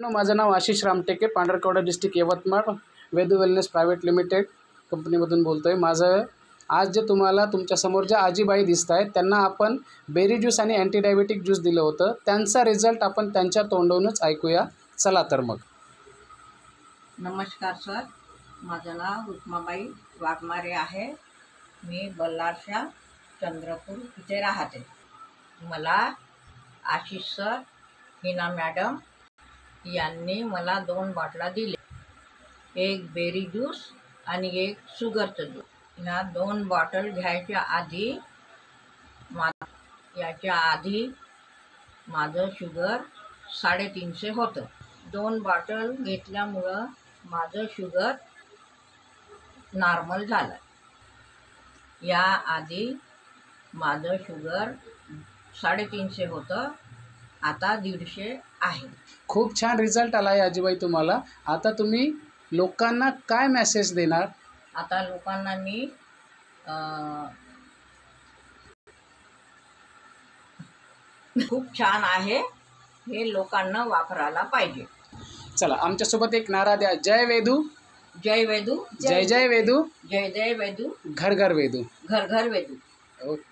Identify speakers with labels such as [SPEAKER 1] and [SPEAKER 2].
[SPEAKER 1] माझं नाव Ashish Ramteke, Pandharkawda district Yavatmal, Vedu wellness private limited कंपनीमधून बोलतो आहे। माझं आज जे तुम्हाला तुमच्यासमोर ज्या आजीबाई दिसत आहेत त्यांना आपण बेरी ज्यूस आणि अँटीडायबेटिक ज्यूस दिलं होतं, त्यांचा रिझल्ट आपण त्यांच्या तोंडूनच ऐकूया। चला तर मग।
[SPEAKER 2] नमस्कार सर, माझं नाव रुक्माबाई वाघमारे आहे। मी बल्लारशा चंद्रपूर इथे राहते। मला आशिष सर, हिना मॅडम यांनी मला 2 बाटला दिले, एक बेरी ज्यूस आणि एक शुगरचं ज्यूस। ह्या 2 बॉटल घ्यायच्या आधी माझं शुगर 350 होतं। 2 बॉटल घेतल्यामुळं माझं शुगर नॉर्मल झालं। या आधी माझं शुगर 350 होतं, आता 150 आहे।
[SPEAKER 1] खूप छान रिझल्ट आला आहे आजीबाई तुम्हाला। आता तुम्ही लोकांना काय मेसेज देणार?
[SPEAKER 2] आता लोकांना मी खूप छान आहे, हे लोकांना वापरायला पाहिजे।
[SPEAKER 1] चला आमच्यासोबत एक नारा द्या, जय वेदू,
[SPEAKER 2] जय वेदू,
[SPEAKER 1] जय जय वेदू,
[SPEAKER 2] जय जय वेदू,
[SPEAKER 1] घर घर वेदू।
[SPEAKER 2] घर घर वेदू।
[SPEAKER 1] ओके।